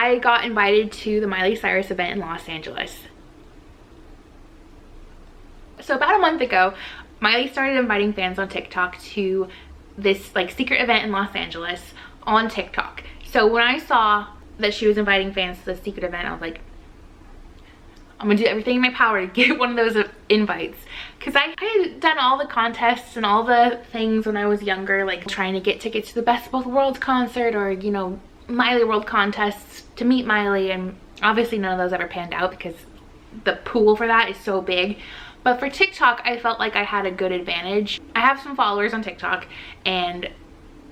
I got invited to the Miley Cyrus event in Los Angeles. So about a month ago, Miley started inviting fans on TikTok to this like secret event in Los Angeles on TikTok. So when I saw that she was inviting fans to the secret event, I was like, I'm gonna do everything in my power to get one of those invites, because I had done all the contests and all the things when I was younger, like trying to get tickets to the Best of Both Worlds concert, or you know, Miley World contests to meet Miley, and obviously none of those ever panned out because the pool for that is so big. But for TikTok, I felt like I had a good advantage. I have some followers on TikTok, and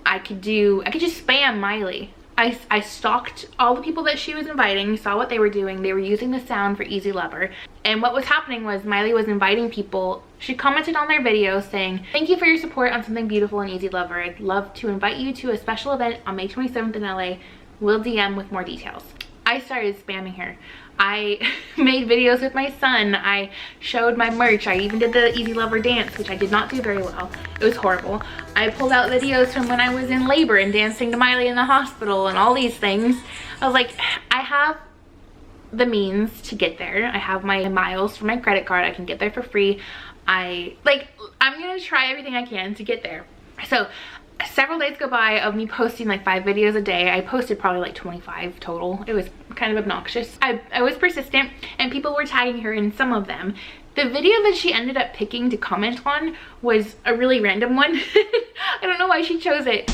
I could just spam Miley. I stalked all the people that she was inviting, saw what they were doing. They were using the sound for Easy Lover. And what was happening was Miley was inviting people. She commented on their videos saying, "Thank you for your support on Something Beautiful and Easy Lover. I'd love to invite you to a special event on May 27th in LA. We'll DM with more details." I started spamming her. I made videos with my son. I showed my merch. I even did the Easy Lover dance, which I did not do very well. It was horrible. I pulled out videos from when I was in labor and dancing to Miley in the hospital and all these things. I was like, I have the means to get there. I have my miles for my credit card. I can get there for free. I'm gonna try everything I can to get there. So several days go by of me posting like 5 videos a day. I posted probably like 25 total. It was kind of obnoxious. I was persistent, and people were tagging her in some of them. The video that she ended up picking to comment on was a really random one. I don't know why she chose it.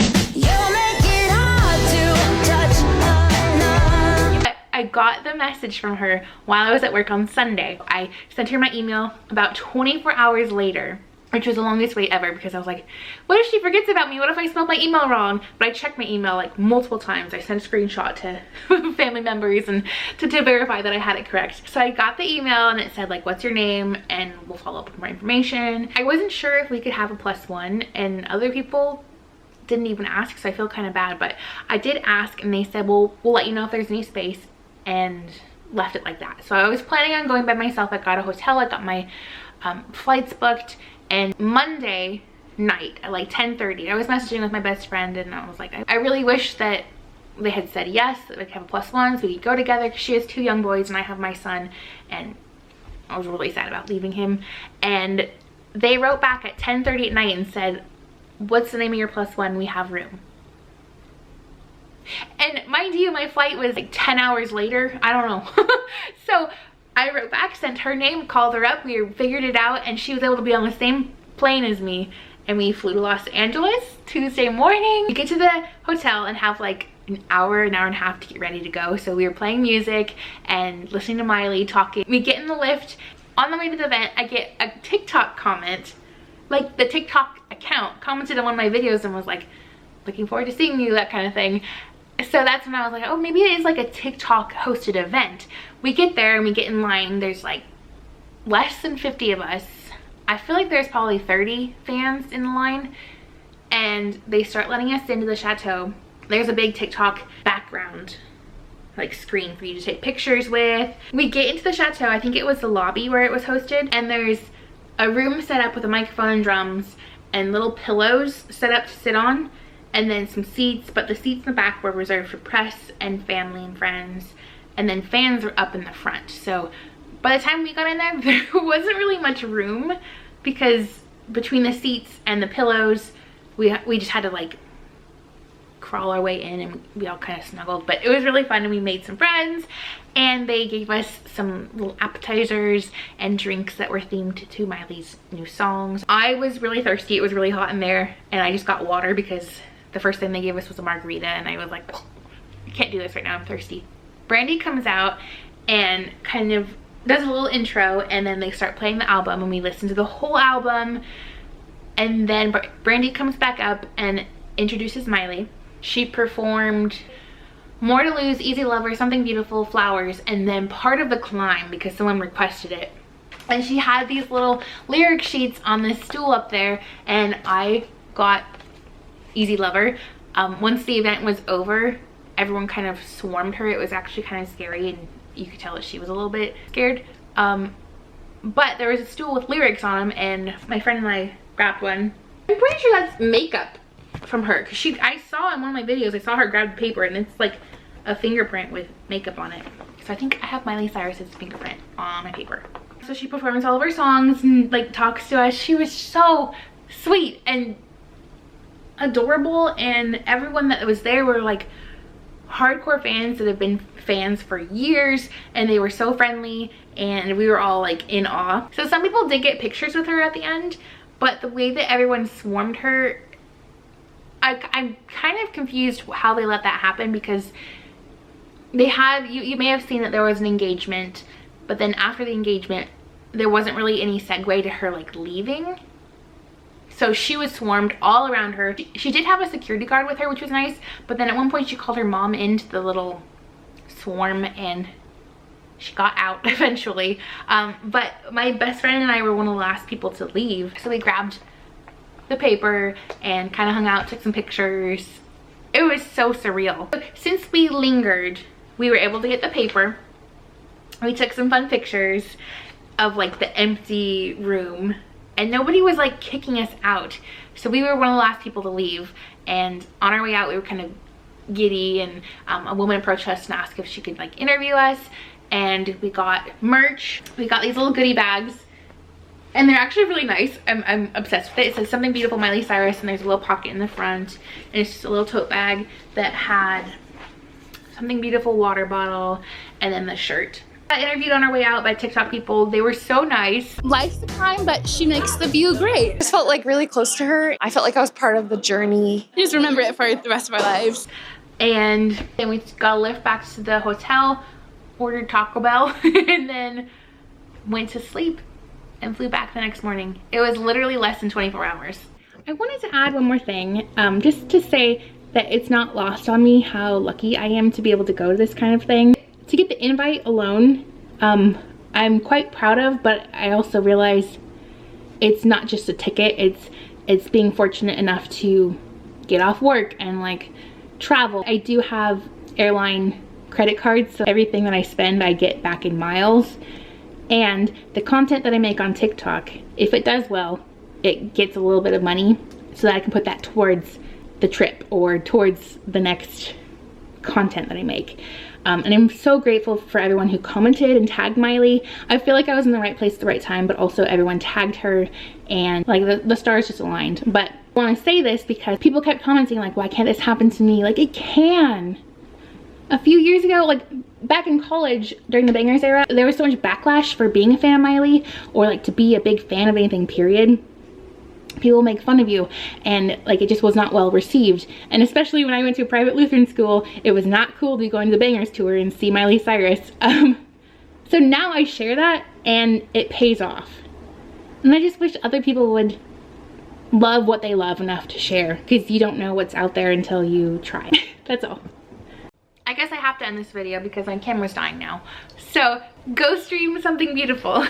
I got the message from her while I was at work on Sunday. I sent her my email about 24 hours later, which was the longest wait ever, because I was like, what if she forgets about me? What if I spelled my email wrong? But I checked my email like multiple times. I sent a screenshot to family members and to verify that I had it correct. So I got the email and it said like, what's your name? And we'll follow up with more information. I wasn't sure if we could have a +1, and other people didn't even ask, so I feel kind of bad. But I did ask, and they said, well, we'll let you know if there's any space, and left it like that. So I was planning on going by myself. I got a hotel. I got my flights booked. And Monday night at like 10:30, I was messaging with my best friend, and I was like, I really wish that they had said yes, that we could have a +1 so we could go together, because she has 2 young boys and I have my son, and I was really sad about leaving him. And they wrote back at 10:30 at night and said, what's the name of your +1? We have room. And mind you, my flight was like 10 hours later. I don't know. So I wrote back, sent her name, called her up, we figured it out, and she was able to be on the same plane as me, and we flew to Los Angeles Tuesday morning. We get to the hotel and have like an hour and a half to get ready to go. So we were playing music and listening to Miley, talking. We get in the lift. On the way to the event, I get a TikTok comment. Like the TikTok account commented on one of my videos and was like, looking forward to seeing you, that kind of thing. So that's when I was like, oh, maybe it is like a TikTok hosted event. We get there and we get in line. There's like less than 50 of us. I feel like there's probably 30 fans in the line, and they start letting us into the chateau. There's a big TikTok background like screen for you to take pictures with. We get into the chateau. I think it was the lobby where it was hosted, and there's a room set up with a microphone and drums and little pillows set up to sit on, and then some seats, but the seats in the back were reserved for press and family and friends, and then fans were up in the front. So by the time we got in there, there wasn't really much room, because between the seats and the pillows, we just had to like crawl our way in, and we all kind of snuggled. But it was really fun, and we made some friends, and they gave us some little appetizers and drinks that were themed to Miley's new songs. I was really thirsty. It was really hot in there, and I just got water because the first thing they gave us was a margarita, and I was like, I can't do this right now, I'm thirsty. Brandy comes out and kind of does a little intro, and then they start playing the album, and we listen to the whole album. And then Brandy comes back up and introduces Miley. She performed More to Lose, Easy Lover, Something Beautiful, Flowers, and then Part of the Climb, because someone requested it. And she had these little lyric sheets on this stool up there, and I got Easy Lover. Once the event was over, everyone kind of swarmed her. It was actually kind of scary, and you could tell that she was a little bit scared. But there was a stool with lyrics on them, and my friend and I grabbed one. I'm pretty sure that's makeup from her, because I saw in one of my videos, I saw her grab the paper, and it's like a fingerprint with makeup on it. So I think I have Miley Cyrus's fingerprint on my paper. So she performs all of her songs and like talks to us. She was so sweet and adorable, and everyone that was there were like hardcore fans that have been fans for years, and they were so friendly, and we were all like in awe. So some people did get pictures with her at the end, but the way that everyone swarmed her, I'm kind of confused how they let that happen, because they had, you may have seen that there was an engagement, but then after the engagement there wasn't really any segue to her like leaving. So she was swarmed all around her. She did have a security guard with her, which was nice, but then at one point she called her mom into the little swarm and she got out eventually. But my best friend and I were one of the last people to leave. So we grabbed the paper and kind of hung out, took some pictures. It was so surreal. Since we lingered, we were able to get the paper. We took some fun pictures of like the empty room, and nobody was like kicking us out. So we were one of the last people to leave, and on our way out we were kind of giddy, and a woman approached us and asked if she could like interview us, and we got merch. We got these little goodie bags, and they're actually really nice. I'm obsessed with it. It says "Something Beautiful Miley Cyrus," and there's a little pocket in the front, and it's just a little tote bag that had "Something Beautiful" water bottle, and then the shirt. I interviewed on our way out by TikTok people. They were so nice. Life's a climb, but she makes the view great. I just felt like really close to her. I felt like I was part of the journey. I just remember it for the rest of our lives. And then we got a lift back to the hotel, ordered Taco Bell, and then went to sleep and flew back the next morning. It was literally less than 24 hours. I wanted to add one more thing, just to say that it's not lost on me how lucky I am to be able to go to this kind of thing. To get the invite alone, I'm quite proud of, but I also realize it's not just a ticket, it's being fortunate enough to get off work and like travel. I do have airline credit cards, so everything that I spend I get back in miles, and the content that I make on TikTok, if it does well, it gets a little bit of money so that I can put that towards the trip or towards the next content that I make. And I'm so grateful for everyone who commented and tagged Miley. I feel like I was in the right place at the right time, but also everyone tagged her, and like the stars just aligned. But I want to say this because people kept commenting like, why can't this happen to me? Like, it can. A few years ago, like back in college during the Bangers era, there was so much backlash for being a fan of Miley, or like to be a big fan of anything, period. People make fun of you, and like it just was not well received. And especially when I went to a private Lutheran school, it was not cool to be going to the Bangers tour and see Miley Cyrus. So now I share that and it pays off, and I just wish other people would love what they love enough to share, because you don't know what's out there until you try. That's all. I guess I have to end this video because my camera's dying now. So go stream Something Beautiful.